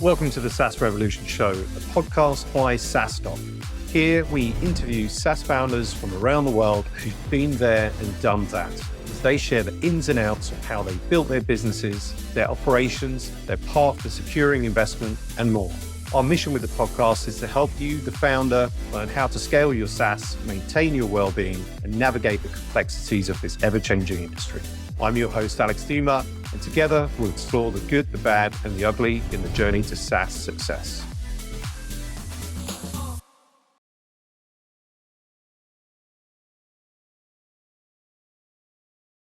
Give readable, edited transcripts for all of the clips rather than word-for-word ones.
Welcome to the SaaS Revolution Show, a podcast by SaaStock. Here we interview SaaS founders from around the world who've been there and done that, as they share the ins and outs of how they built their businesses, their operations, their path to securing investment, and more. Our mission with the podcast is to help you, the founder, learn how to scale your SaaS, maintain your well-being, and navigate the complexities of this ever-changing industry. I'm your host, Alex Theuma, and together we'll explore the good, the bad, and the ugly in the journey to SaaS success.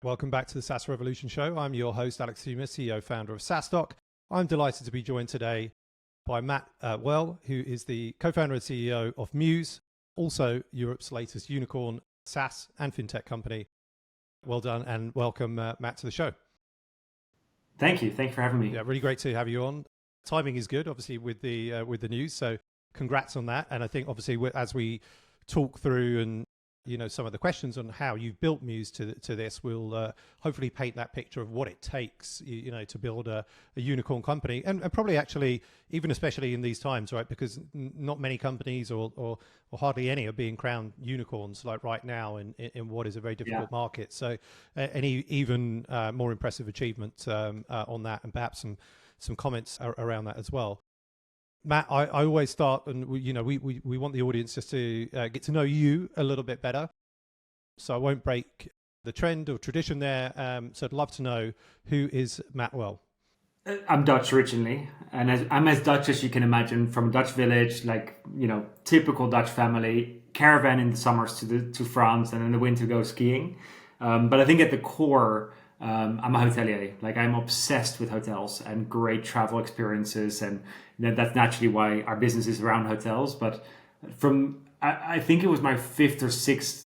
Welcome back to the SaaS Revolution Show. I'm your host, Alex Theuma, CEO, founder of SaaStock. I'm delighted to be joined today by Matthijs Welle, who is the co-founder and CEO of Mews, also Europe's latest unicorn SaaS and fintech company. Well done and welcome, Matt, to the show. Thank you. Thank you for having me. Yeah, really great to have you on. Timing is good, obviously, with the news. So congrats on that. And I think, obviously, as we talk through and some of the questions on how you've built Mews to this, will hopefully paint that picture of what it takes, to build a unicorn company, and probably actually even especially in these times, right? Because not many companies or hardly any are being crowned unicorns like right now in what is a very difficult market. So any even more impressive achievement on that, and perhaps some comments around that as well. Matt, I always start, and we want the audience just to get to know you a little bit better. So I won't break the trend or tradition there. So I'd love to know, who is Matt Welle? I'm Dutch originally, and I'm as Dutch as you can imagine, from a Dutch village, typical Dutch family, caravan in the summers to France, and in the winter go skiing. But I think at the core, I'm a hotelier. I'm obsessed with hotels and great travel experiences, and that's naturally why our business is around hotels. But I think it was my fifth or sixth,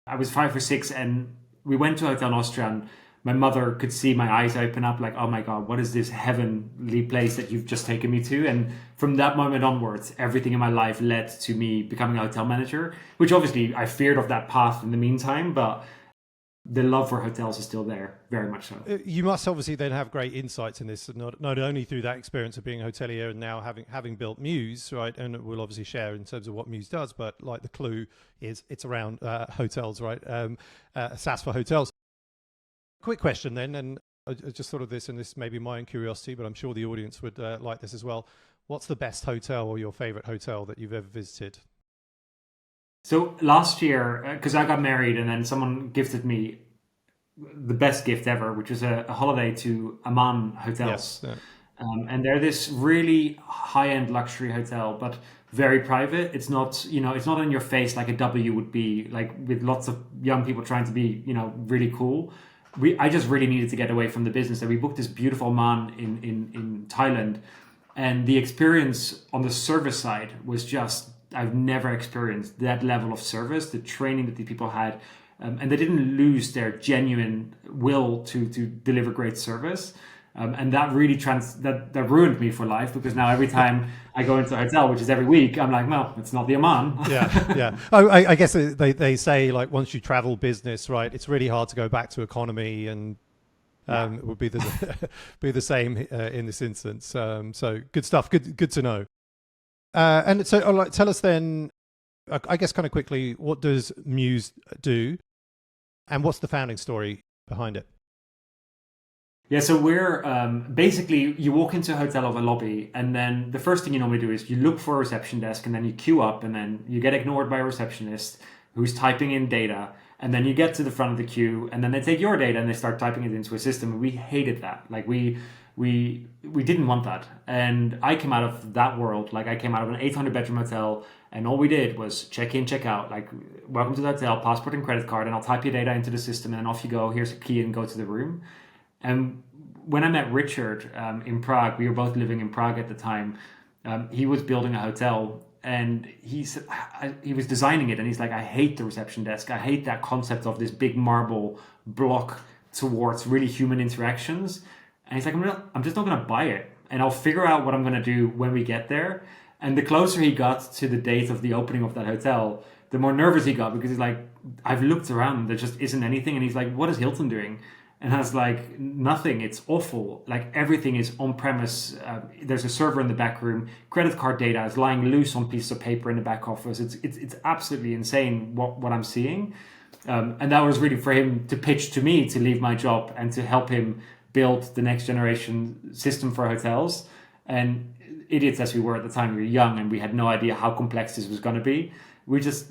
I was 5 or 6, and we went to a hotel in Austria, and my mother could see my eyes open up like, oh my God, what is this heavenly place that you've just taken me to? And from that moment onwards, everything in my life led to me becoming a hotel manager, which obviously I feared of that path in the meantime, but the love for hotels is still there, very much so. You must obviously then have great insights in this, not only through that experience of being a hotelier and now having built Mews, right? And we'll obviously share in terms of what Mews does, but the clue is it's around hotels, right? SaaS for hotels. Quick question then, and I just thought of this, and this may be my own curiosity, but I'm sure the audience would like this as well. What's the best hotel or your favorite hotel that you've ever visited? So last year, because I got married, and then someone gifted me the best gift ever, which was a holiday to Amman Hotels. Yes, yeah. And they're this really high-end luxury hotel, but very private. It's not, it's not in your face like a W would be, with lots of young people trying to be, really cool. I just really needed to get away from the business, and we booked this beautiful Amman in Thailand, and the experience on the service side was just, I've never experienced that level of service, the training that the people had, and they didn't lose their genuine will to deliver great service. And that really that ruined me for life, because now every time I go into a hotel, which is every week, I'm like, well, it's not the Amman. Yeah. Oh, I guess they say once you travel business, right, it's really hard to go back to economy, and it would be the same in this instance. So good stuff. Good to know. And so tell us then, I guess kind of quickly, what does Mews do, and what's the founding story behind it? Yeah, so we're basically, you walk into a hotel or a lobby, and then the first thing you normally do is you look for a reception desk, and then you queue up, and then you get ignored by a receptionist who's typing in data, and then you get to the front of the queue, and then they take your data and they start typing it into a system. And we hated that. We didn't want that. And I came out of that world. I came out of an 800-bedroom hotel, and all we did was check in, check out. Welcome to the hotel, passport and credit card, and I'll type your data into the system, and then off you go. Here's a key, and go to the room. And when I met Richard in Prague, we were both living in Prague at the time. He was building a hotel, and he was designing it, and he's like, I hate the reception desk. I hate that concept of this big marble block towards really human interactions. And he's like, I'm just not going to buy it, and I'll figure out what I'm going to do when we get there. And the closer he got to the date of the opening of that hotel, the more nervous he got, because he's like, I've looked around, there just isn't anything. And he's like, what is Hilton doing? And I was like, nothing, it's awful. Like everything is on premise. There's a server in the back room. Credit card data is lying loose on pieces of paper in the back office. It's absolutely insane what I'm seeing. And that was really for him to pitch to me to leave my job and to help him build the next generation system for hotels. And idiots as we were at the time, we were young and we had no idea how complex this was going to be. We just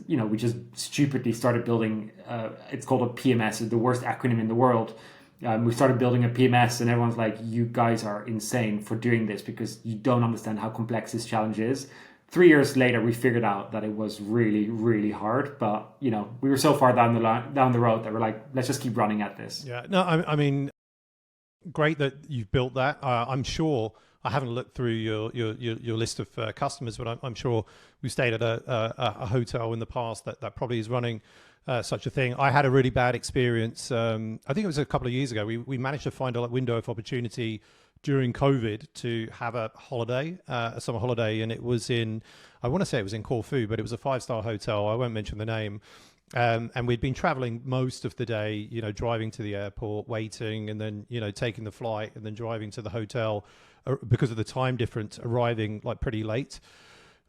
stupidly started building, it's called a PMS, the worst acronym in the world. We started building a PMS and everyone's like, you guys are insane for doing this because you don't understand how complex this challenge is. 3 years later, we figured out that it was really, really hard. But, we were so far down the road that we're like, let's just keep running at this. Yeah, no, I mean, great that you've built that. I'm sure, I haven't looked through your list of customers, but I'm sure we stayed at a hotel in the past that probably is running such a thing. I had a really bad experience. I think it was a couple of years ago. We managed to find a window of opportunity during COVID to have a holiday, a summer holiday, and it was I want to say it was in Corfu, but it was a 5-star hotel. I won't mention the name. And we'd been traveling most of the day, driving to the airport, waiting, and then, taking the flight and then driving to the hotel because of the time difference, arriving like pretty late.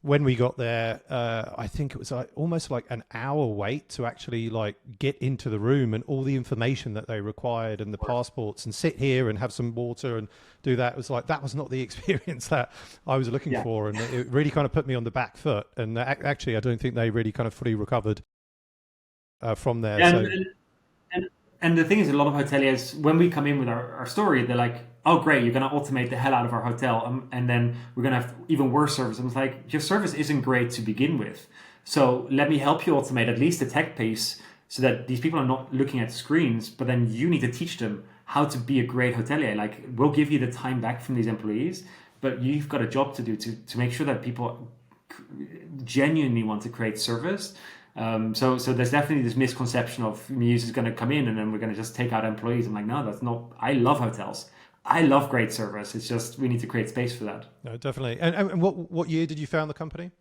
When we got there, I think it was almost like an hour wait to actually like get into the room and all the information that they required and the passports and sit here and have some water and do that. It was like, that was not the experience that I was looking for. And it really kind of put me on the back foot. And actually, I don't think they really kind of fully recovered from there. And the thing is, a lot of hoteliers, when we come in with our story, they're like, oh, great, you're going to automate the hell out of our hotel. And then we're going to have even worse service. And it's like, your service isn't great to begin with. So let me help you automate at least the tech piece so that these people are not looking at screens, but then you need to teach them how to be a great hotelier. Like, we'll give you the time back from these employees, but you've got a job to do to make sure that people genuinely want to create service. So there's definitely this misconception of Mews is going to come in and then we're going to just take out employees. I'm like, no, that's not. I love hotels. I love great service. It's just we need to create space for that. No, definitely. And what year did you found the company?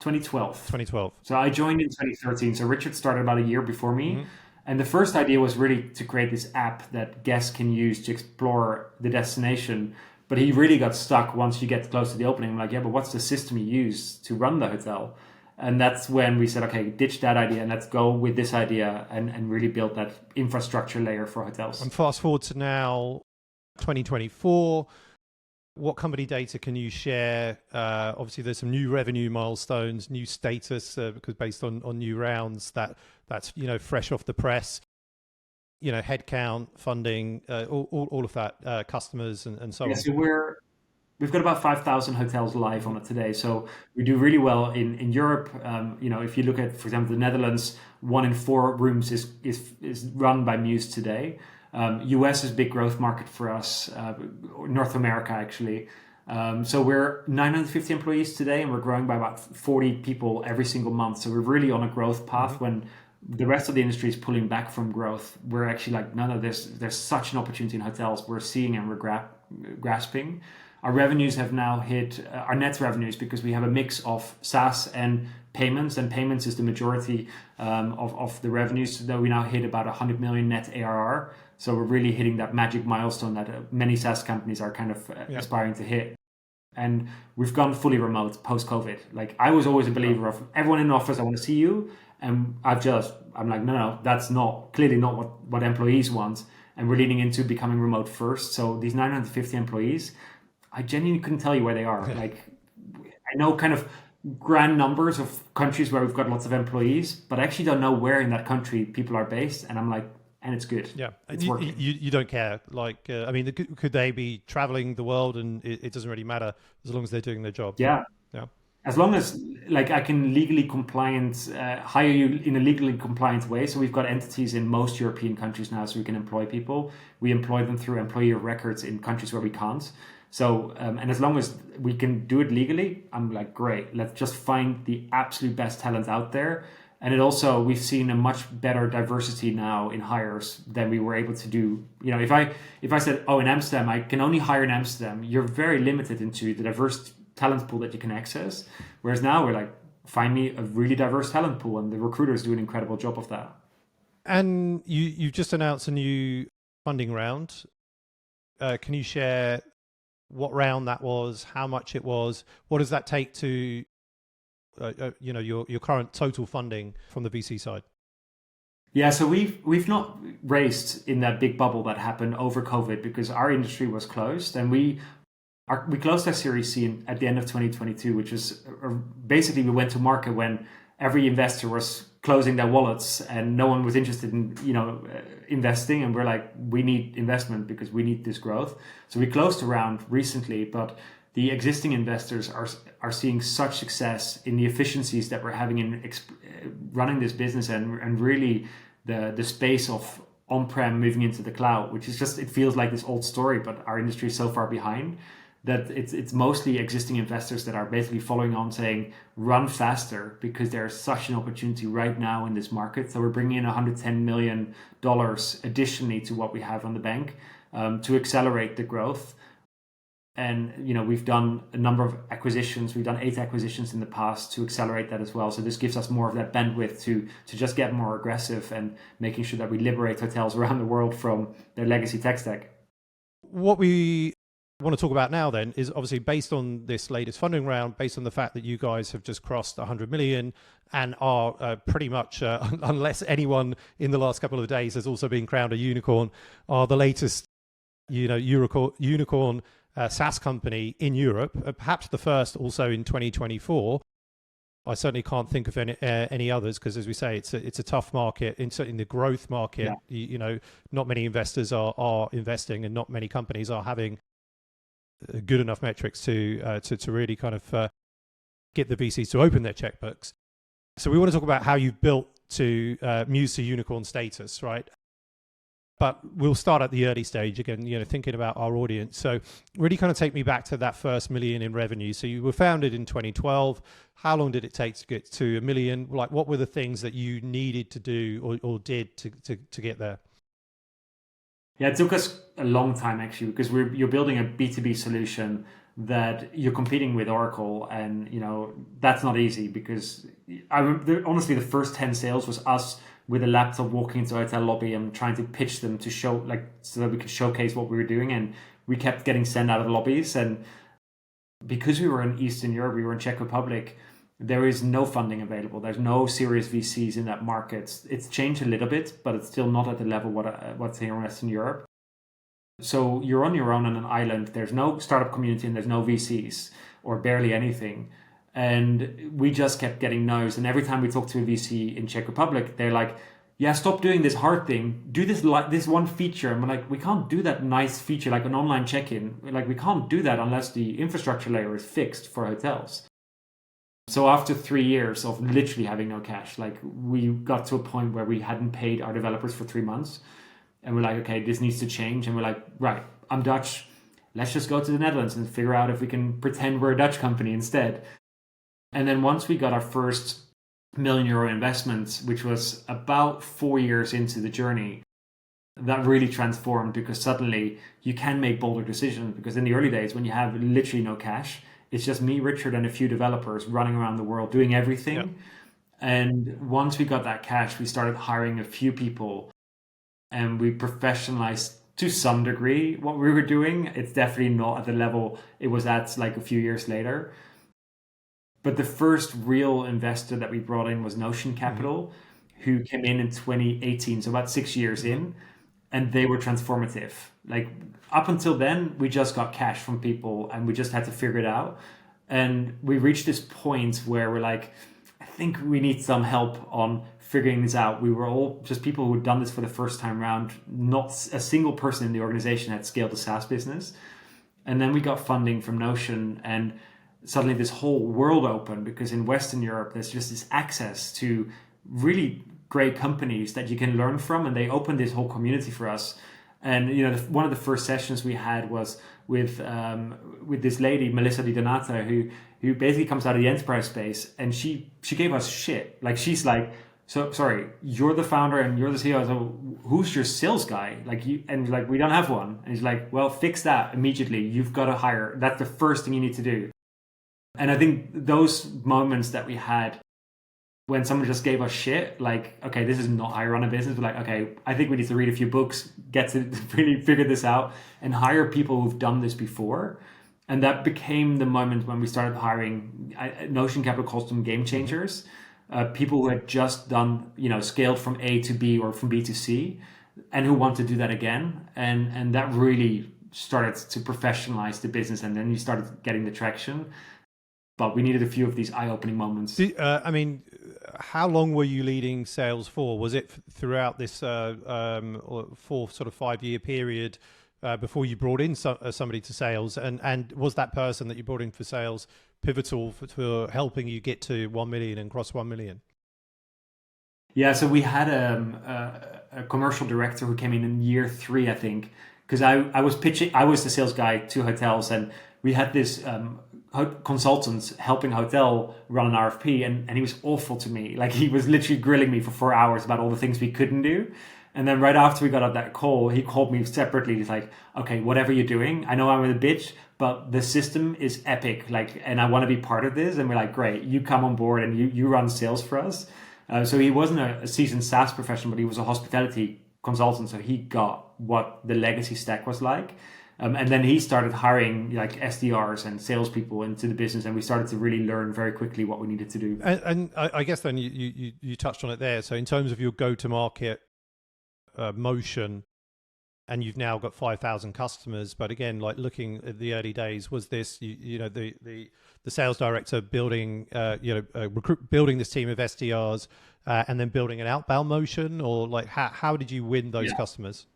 2012. 2012. So I joined in 2013. So Richard started about a year before me. Mm-hmm. And the first idea was really to create this app that guests can use to explore the destination. But he really got stuck once you get close to the opening. I'm like, yeah, but what's the system you use to run the hotel? And that's when we said, okay, ditch that idea and let's go with this idea and really build that infrastructure layer for hotels. And fast forward to now, 2024, what company data can you share? Obviously, there's some new revenue milestones, new status, because based on new rounds, that's fresh off the press. Headcount, funding, all of that, customers and so on. So we've got about 5,000 hotels live on it today. So we do really well in Europe. If you look at, for example, the Netherlands, 1 in 4 rooms is run by Mews today. US is a big growth market for us, North America actually. So we're 950 employees today and we're growing by about 40 people every single month. So we're really on a growth path. When the rest of the industry is pulling back from growth, we're actually like, no, there's such an opportunity in hotels. We're seeing and we're grasping. Our revenues have now hit our net revenues because we have a mix of SaaS and payments is the majority of the revenues. So we now hit about 100 million net ARR. So we're really hitting that magic milestone that many SaaS companies are kind of aspiring to hit. And we've gone fully remote post-COVID. Like, I was always a believer of everyone in the office, I want to see you. And I'm like, no, that's clearly not what employees want. And we're leaning into becoming remote first. So these 950 employees, I genuinely couldn't tell you where they are. Like, I know kind of grand numbers of countries where we've got lots of employees, but I actually don't know where in that country people are based. And I'm like, and it's good. Yeah, it's working. You don't care. Like, I mean, could they be traveling the world and it doesn't really matter as long as they're doing their job? Yeah. As long as I can legally compliant, hire you in a legally compliant way. So we've got entities in most European countries now, so we can employ people. We employ them through employee of records in countries where we can't. So, and as long as we can do it legally, I'm like, great, let's just find the absolute best talent out there. And we've seen a much better diversity now in hires than we were able to do. If I said, in Amsterdam, I can only hire in Amsterdam, you're very limited into the diverse talent pool that you can access. Whereas now we're like, find me a really diverse talent pool, and the recruiters do an incredible job of that. And you've just announced a new funding round. Can you share what round that was, how much it was? What does that take to, your current total funding from the VC side? Yeah, so we've not raced in that big bubble that happened over COVID because our industry was closed, and we closed our Series C at the end of 2022, which was basically we went to market when every investor was closing their wallets and no one was interested in investing, and we're like, we need investment because we need this growth. So we closed a round recently, but the existing investors are seeing such success in the efficiencies that we're having in running this business, and really the space of on-prem moving into the cloud, which is just, it feels like this old story, but our industry is so far behind that it's mostly existing investors that are basically following on saying, run faster because there's such an opportunity right now in this market. So we're bringing in $110 million additionally to what we have on the bank to accelerate the growth. And we've done a number of acquisitions. We've done 8 acquisitions in the past to accelerate that as well. So this gives us more of that bandwidth to just get more aggressive and making sure that we liberate hotels around the world from their legacy tech stack. What we want to talk about now then is obviously based on this latest funding round, based on the fact that you guys have just crossed 100 million and are pretty much, unless anyone in the last couple of days has also been crowned a unicorn, are the latest, unicorn SaaS company in Europe, perhaps the first also in 2024. I certainly can't think of any others because, as we say, it's a tough market. Certainly in the growth market, not many investors are investing, and not many companies are having good enough metrics to really kind of get the VCs to open their checkbooks. So we want to talk about how you've built to Mews to unicorn status, right? But we'll start at the early stage again, thinking about our audience. So really kind of take me back to that first million in revenue. So you were founded in 2012. How long did it take to get to $1 million? Like, what were the things that you needed to do or did to get there? Yeah, it took us a long time actually, because you're building a B2B solution that you're competing with Oracle, and that's not easy because honestly the first 10 sales was us with a laptop walking into a hotel lobby and trying to pitch them to show, so that we could showcase what we were doing, and we kept getting sent out of lobbies. And because we were in Eastern Europe, we were in Czech Republic, there is no funding available. There's no serious VCs in that market. It's changed a little bit, but it's still not at the level what's here in Western Europe. So you're on your own on an island. There's no startup community and there's no VCs or barely anything. And we just kept getting no's. And every time we talk to a VC in Czech Republic, they're like, yeah, stop doing this hard thing. Do this one feature. And we're like, we can't do that nice feature, like an online check-in. Like, we can't do that unless the infrastructure layer is fixed for hotels. So after 3 years of literally having no cash, we got to a point where we hadn't paid our developers for 3 months. And we're like, okay, this needs to change. And we're like, right, I'm Dutch. Let's just go to the Netherlands and figure out if we can pretend we're a Dutch company instead. And then once we got our first €1 million investment, which was about 4 years into the journey, that really transformed, because suddenly you can make bolder decisions. Because in the early days, when you have literally no cash, it's just me, Richard, and a few developers running around the world doing everything. Yep. And once we got that cash, we started hiring a few people, and we professionalized to some degree what we were doing. It's definitely not at the level it was at a few years later. But the first real investor that we brought in was Notion Capital, who came in 2018, so about 6 years in, and they were transformative. Up until then, we just got cash from people and we just had to figure it out. And we reached this point where we're like, I think we need some help on figuring this out. We were all just people who had done this for the first time around. Not a single person in the organization had scaled a SaaS business. And then we got funding from Notion, and suddenly this whole world opened, because in Western Europe, there's just this access to really great companies that you can learn from, and they opened this whole community for us. And one of the first sessions we had was with this lady, Melissa Di Donato, who basically comes out of the enterprise space, and she gave us shit. She's like, so sorry, you're the founder and you're the CEO. So who's your sales guy? We don't have one. And he's like, well, fix that immediately. You've got to hire. That's the first thing you need to do. And I think those moments that we had when someone just gave us shit, like, okay, this is not how you run a business. We're like, okay, I think we need to read a few books, get to really figure this out, and hire people who've done this before. And that became the moment when we started hiring. Notion Capital calls them game changers, people who had just done, scaled from A to B or from B to C, and who want to do that again. And that really started to professionalize the business, and then you started getting the traction. But we needed a few of these eye-opening moments. How long were you leading sales for? Was it throughout this 5-year period before you brought in somebody to sales? And was that person that you brought in for sales pivotal for helping you get to 1 million and cross 1 million? Yeah, so we had a commercial director who came in year 3, I think, because I was the sales guy to hotels, and we had this consultants helping hotel run an RFP, and he was awful to me. Like, he was literally grilling me for 4 hours about all the things we couldn't do. And then right after we got off that call, he called me separately. He's like, okay, whatever you're doing, I know I'm a bitch, but the system is epic. Like, and I want to be part of this. And we're like, great, you come on board and you run sales for us. So he wasn't a seasoned SaaS professional, but he was a hospitality consultant. So he got what the legacy stack was like. And then he started hiring like SDRs and salespeople into the business, and we started to really learn very quickly what we needed to do. And I guess then you touched on it there. So in terms of your go-to-market motion, and you've now got 5,000 customers, but again, like looking at the early days, was this the sales director building building this team of SDRs and then building an outbound motion, or like how did you win those customers?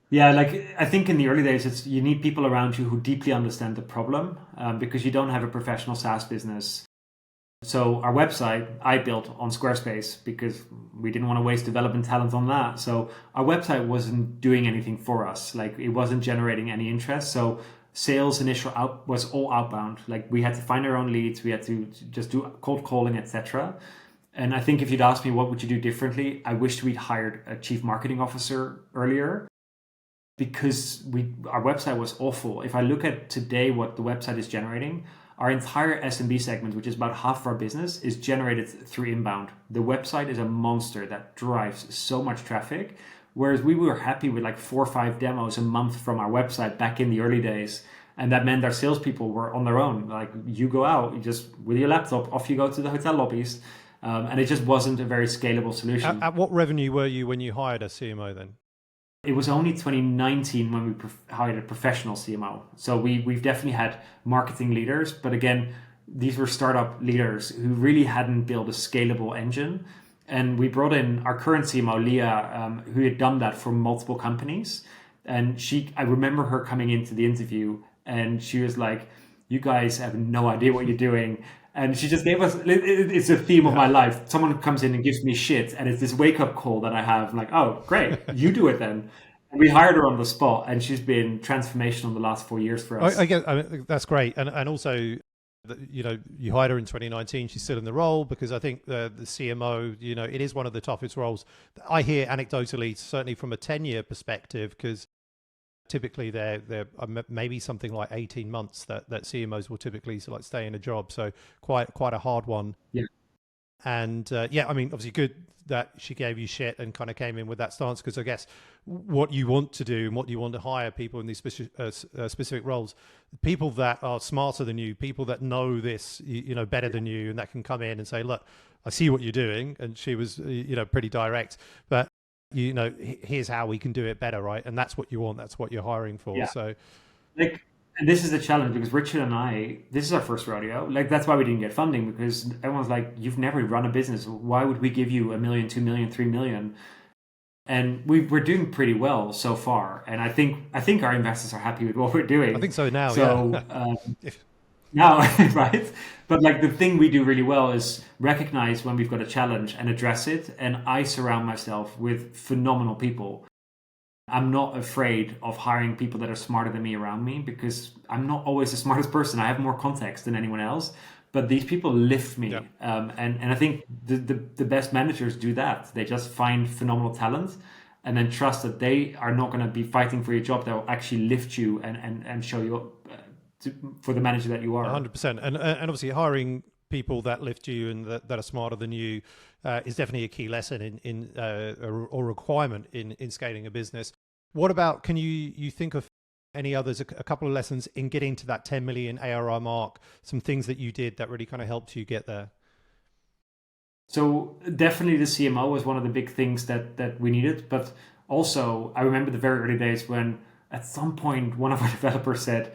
Yeah, like I think in the early days, you need people around you who deeply understand the problem, because you don't have a professional SaaS business. So our website I built on Squarespace because we didn't want to waste development talent on that. So our website wasn't doing anything for us. Like, it wasn't generating any interest. So sales was all outbound. Like, we had to find our own leads. We had to just do cold calling, etc. And I think if you'd asked me what would you do differently, I wished we'd hired a chief marketing officer earlier, because our website was awful. If I look at today what the website is generating, our entire SMB segment, which is about half of our business, is generated through inbound. The website is a monster that drives so much traffic, whereas we were happy with like 4 or 5 demos a month from our website back in the early days. And that meant our salespeople were on their own. Like, you go out, you just with your laptop, off you go to the hotel lobbies. And it just wasn't a very scalable solution. At what revenue were you when you hired a CMO then? It was only 2019 when we hired a professional CMO. So we've definitely had marketing leaders, but again, these were startup leaders who really hadn't built a scalable engine. And we brought in our current CMO, Leah, who had done that for multiple companies. And I remember her coming into the interview, and she was like, "You guys have no idea what you're doing." And she just gave us, it's a theme of my life. Someone comes in and gives me shit, and it's this wake-up call that I have. I'm like, oh, great, you do it then. And we hired her on the spot, and she's been transformational the last 4 years for us. I mean, that's great. And also, you hired her in 2019. She's still in the role, because I think the CMO, it is one of the toughest roles. I hear anecdotally, certainly from a 10-year perspective, because typically they're maybe something like 18 months that CMOs will typically stay in a job. So quite a hard one. Yeah. And I mean, obviously good that she gave you shit and kind of came in with that stance, because I guess what you want to do and what you want to hire people in these specific roles, people that are smarter than you, people that know this, better than you, and that can come in and say, look, I see what you're doing. And she was, pretty direct, but here's how we can do it better, right? And that's what you want. That's what you're hiring for. Yeah. So, and this is the challenge, because Richard and I, this is our first rodeo. Like, that's why we didn't get funding, because everyone's like, you've never run a business. Why would we give you $1 million, $2 million, $3 million? And we're doing pretty well so far. And I think our investors are happy with what we're doing. I think so now. So, yeah. Now, right? But like, the thing we do really well is recognize when we've got a challenge and address it. And I surround myself with phenomenal people. I'm not afraid of hiring people that are smarter than me around me, because I'm not always the smartest person. I have more context than anyone else, but these people lift me. Yeah. And I think the best managers do that. They just find phenomenal talent and then trust that they are not going to be fighting for your job. They'll actually lift you and show you for the manager that you are. 100%. And obviously hiring people that lift you and that are smarter than you is definitely a key lesson or requirement in scaling a business. What about, can you think of any others, a couple of lessons in getting to that 10 million ARR mark, some things that you did that really kind of helped you get there? So definitely the CMO was one of the big things that we needed. But also, I remember the very early days when at some point one of our developers said,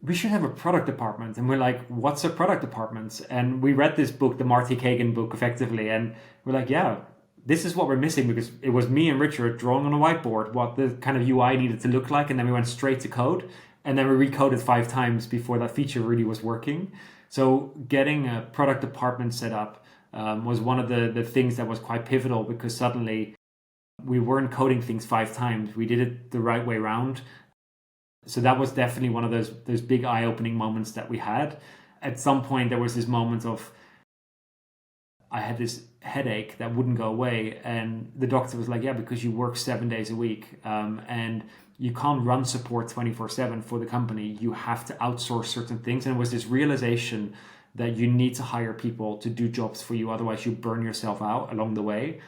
we should have a product department. And we're like, what's a product department? And we read this book, the Marty Kagan book, effectively. And we're like, yeah, this is what we're missing, because it was me and Richard drawing on a whiteboard what the kind of UI needed to look like. And then we went straight to code. And then we recoded 5 times before that feature really was working. So getting a product department set up was one of the things that was quite pivotal, because suddenly we weren't coding things 5 times. We did it the right way around. So that was definitely one of those big eye-opening moments that we had. At some point, there was this moment of, I had this headache that wouldn't go away. And the doctor was like, yeah, because you work 7 days a week and you can't run support 24/7 for the company. You have to outsource certain things. And it was this realization that you need to hire people to do jobs for you. Otherwise, you burn yourself out along the way.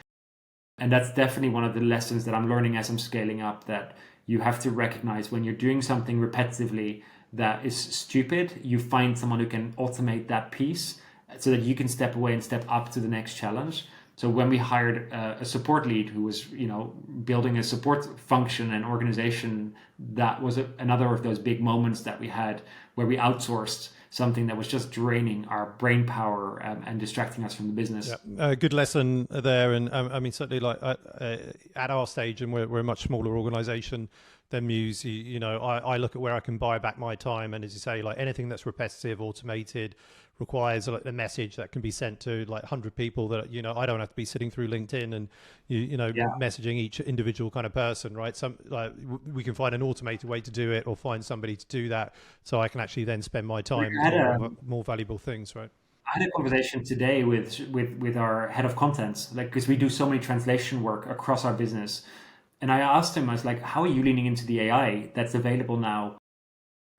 And that's definitely one of the lessons that I'm learning as I'm scaling up, that you have to recognize when you're doing something repetitively that is stupid, you find someone who can automate that piece so that you can step away and step up to the next challenge. So when we hired a support lead who was, building a support function and organization, that was another of those big moments that we had where we outsourced something that was just draining our brain power and distracting us from the business. Yeah, good lesson there. And I mean, certainly like at our stage, and we're a much smaller organization than Mews, I look at where I can buy back my time. And as you say, like anything that's repetitive, automated, requires a message that can be sent to like 100 people that, I don't have to be sitting through LinkedIn and, messaging each individual kind of person, right? We can find an automated way to do it, or find somebody to do that. So I can actually then spend my time on more valuable things, right? I had a conversation today with our head of content, because we do so many translation work across our business. And I asked him, I was like, how are you leaning into the AI that's available now?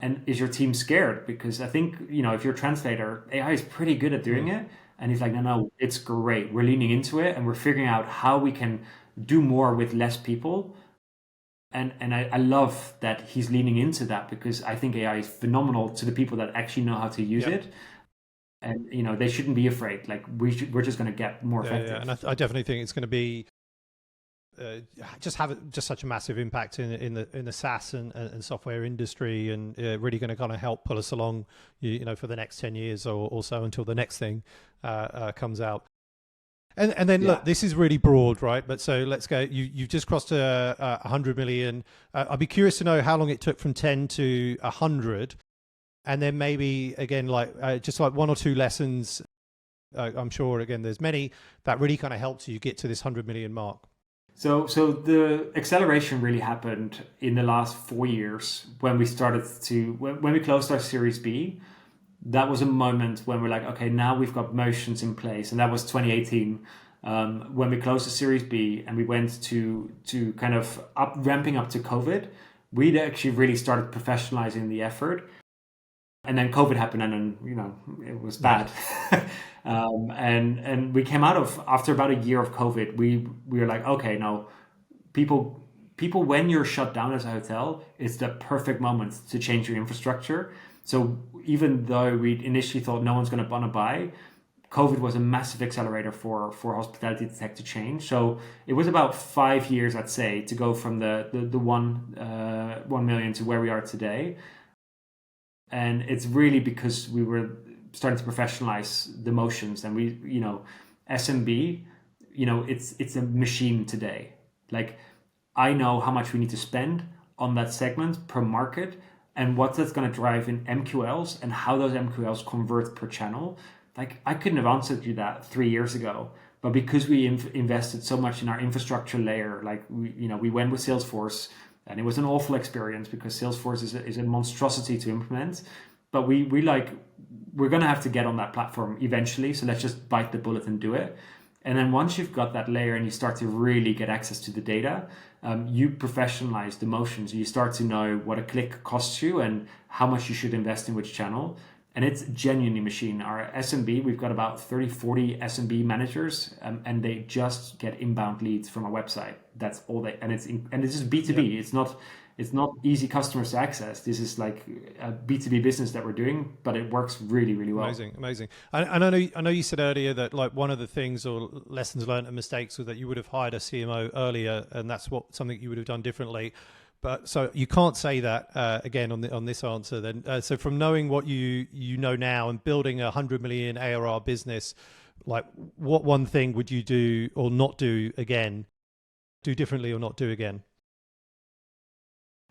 And is your team scared? Because I think, if you're a translator, AI is pretty good at doing it. And he's like, no, it's great. We're leaning into it and we're figuring out how we can do more with less people. And I love that he's leaning into that, because I think AI is phenomenal to the people that actually know how to use it. And, they shouldn't be afraid. Like we're just going to get more effective. Yeah. And I definitely think it's going to be, just have such a massive impact in the SaaS and software industry, and really going to kind of help pull us along, for the next 10 years or so, until the next thing comes out. And then look, this is really broad, right? But so let's go. You've just crossed 100 million. I'd be curious to know how long it took from 10 to 100, and then maybe again, just like 1 or 2 lessons. I'm sure again, there's many that really kind of helped you get to this 100 million mark. So the acceleration really happened in the last 4 years when we when we closed our Series B. That was a moment when we're like, okay, now we've got motions in place. And that was 2018 when we closed the Series B and we went to kind of ramping up to COVID. We'd actually really started professionalizing the effort. And then COVID happened, and then, it was bad. And we came after about a year of COVID, we were like, okay, no, people, when you're shut down as a hotel, it's the perfect moment to change your infrastructure. So even though we initially thought no one's going to want to buy, COVID was a massive accelerator for hospitality tech to change. So it was about 5 years, I'd say, to go from the 1 million to where we are today. And it's really because we were starting to professionalize the motions, and we, SMB, it's a machine today. Like, I know how much we need to spend on that segment per market, and what that's going to drive in MQLs, and how those MQLs convert per channel. Like, I couldn't have answered you that 3 years ago, but because we invested so much in our infrastructure layer, like we went with Salesforce. And it was an awful experience, because Salesforce is a monstrosity to implement. But we're going to have to get on that platform eventually. So let's just bite the bullet and do it. And then once you've got that layer and you start to really get access to the data, you professionalize the motions. You start to know what a click costs you and how much you should invest in which channel. And it's genuinely machine. Our SMB, we've got about 30, 40 SMB managers, and they just get inbound leads from our website. That's all they, and this is B2B. Yeah. It's not easy customers to access. This is like a B2B business that we're doing, but it works really, really well. Amazing. And I know you said earlier that like one of the things or lessons learned and mistakes was that you would have hired a CMO earlier, and that's something you would have done differently. But so you can't say that again on this answer then. So from knowing what you know now and building a 100 million ARR business, like what one thing would you do or not do again, do differently or not do again?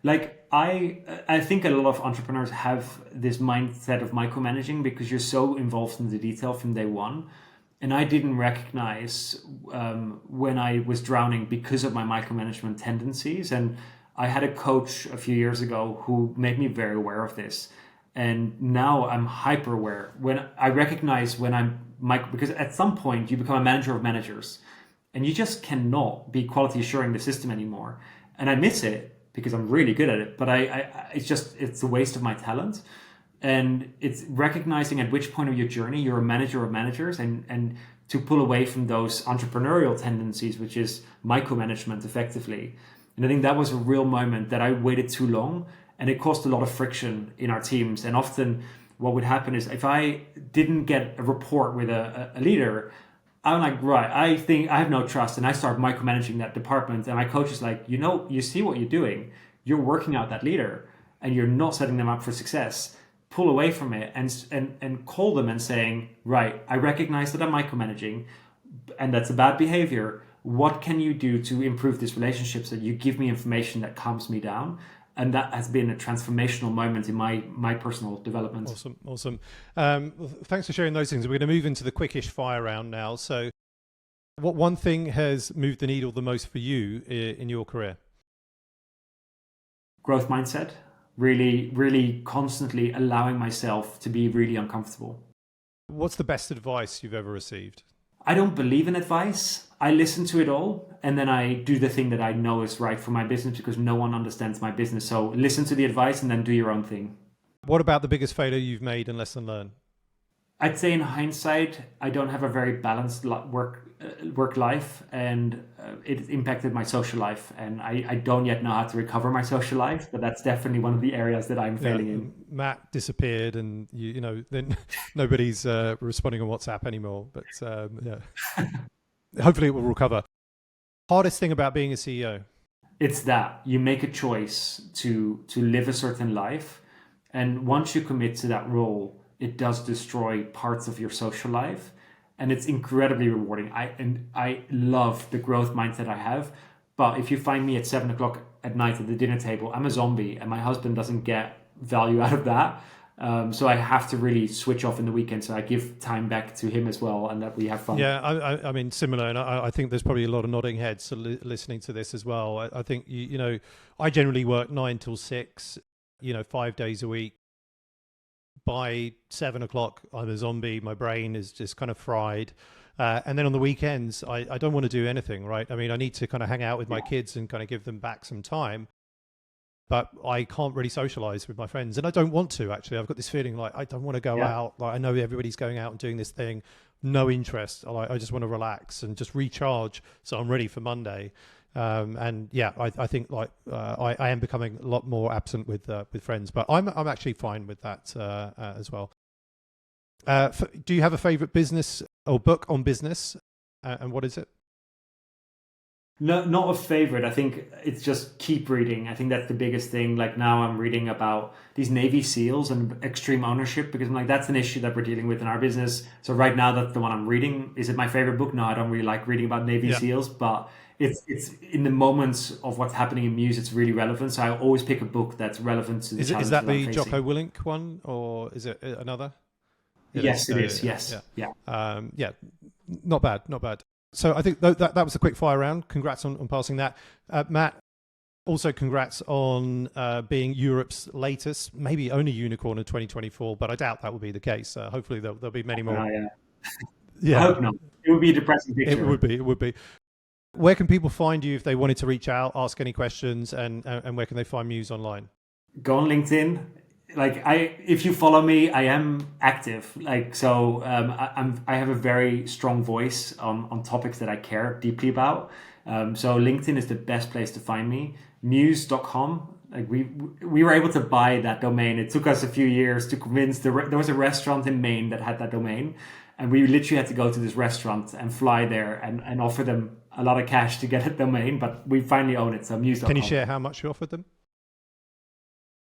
Like I think a lot of entrepreneurs have this mindset of micromanaging because you're so involved in the detail from day one. And I didn't recognize when I was drowning because of my micromanagement tendencies. And I had a coach a few years ago who made me very aware of this. And now I'm hyper aware. When I recognize when because at some point you become a manager of managers and you just cannot be quality assuring the system anymore. And I miss it because I'm really good at it, but it's a waste of my talent. And it's recognizing at which point of your journey you're a manager of managers and to pull away from those entrepreneurial tendencies, which is micromanagement effectively. And I think that was a real moment that I waited too long, and it caused a lot of friction in our teams. And often what would happen is if I didn't get a rapport with a leader, I'm like, right, I think I have no trust. And I start micromanaging that department. And my coach is like, you see what you're doing. You're working out that leader and you're not setting them up for success. Pull away from it and call them and saying, right, I recognize that I'm micromanaging and that's a bad behavior. What can you do to improve this relationship so that you give me information that calms me down? And that has been a transformational moment in my personal development. Awesome. Thanks for sharing those things. We're going to move into the quickish fire round now. So what one thing has moved the needle the most for you in your career? Growth mindset. Really, really constantly allowing myself to be really uncomfortable. What's the best advice you've ever received? I don't believe in advice. I listen to it all and then I do the thing that I know is right for my business because no one understands my business. So listen to the advice and then do your own thing. What about the biggest failure you've made and lesson learned? I'd say in hindsight, I don't have a very balanced work life, and it impacted my social life. And I don't yet know how to recover my social life, but that's definitely one of the areas that I'm failing in. Matt disappeared, and then nobody's responding on WhatsApp anymore. But hopefully it will recover. Hardest thing about being a CEO? It's that you make a choice to live a certain life, and once you commit to that role, it does destroy parts of your social life, and it's incredibly rewarding. I love the growth mindset I have, but if you find me at 7:00 at night at the dinner table, I'm a zombie, and my husband doesn't get value out of that. So I have to really switch off in the weekend, so I give time back to him as well, and that we have fun. Yeah, I mean, similar, and I think there's probably a lot of nodding heads listening to this as well. I think I generally work 9 till 6, 5 days a week. By 7:00, I'm a zombie. My brain is just kind of fried. And then on the weekends, I don't want to do anything, right? I mean, I need to kind of hang out with my kids and kind of give them back some time. But I can't really socialize with my friends. And I don't want to, actually. I've got this feeling like I don't want to go out. Like I know everybody's going out and doing this thing. No interest. I just want to relax and just recharge so I'm ready for Monday. I think I am becoming a lot more absent with friends, but I'm actually fine with that as well. Do you have a favorite business or book on business, and what is it? No, not a favorite. I think it's just keep reading. I think that's the biggest thing. Like now I'm reading about these Navy SEALs and extreme ownership because I'm like, that's an issue that we're dealing with in our business. So right now that's the one I'm reading. Is it my favorite book? No, I don't really like reading about Navy SEAls, but it's in the moments of what's happening in Mews, it's really relevant. So I always pick a book that's relevant to the challenge. Is that the Jocko Willink one, or is it another? Yes, it is. Yes. Yeah. Not bad. So I think that was a quick fire round. Congrats on passing that. Matt, also congrats on being Europe's latest, maybe only unicorn in 2024, but I doubt that will be the case. Hopefully there'll be many more. I hope not. It would be a depressing picture. It would be. Where can people find you if they wanted to reach out, ask any questions, and where can they find Mews online? Go on LinkedIn. if you follow me, I am active. I have a very strong voice on topics that I care deeply about. So LinkedIn is the best place to find me. Mews.com. We were able to buy that domain. It took us a few years to convince there was a restaurant in Maine that had that domain, and we literally had to go to this restaurant and fly there and offer them a lot of cash to get a domain. But we finally own it. So Mews.com. Can you share how much you offered them?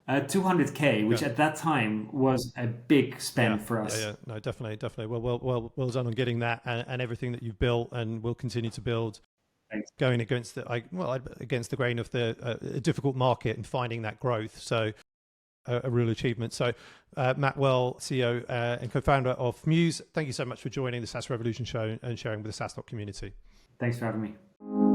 200K, which at that time was a big spend for us. Yeah, no, definitely. Well done on getting that and everything that you've built and will continue to build. Thanks. Going against against the grain of the difficult market and finding that growth. So a real achievement. So Matt Welle, CEO and co-founder of Mews, thank you so much for joining the SaaS Revolution Show and sharing with the SaaStock community. Thanks for having me.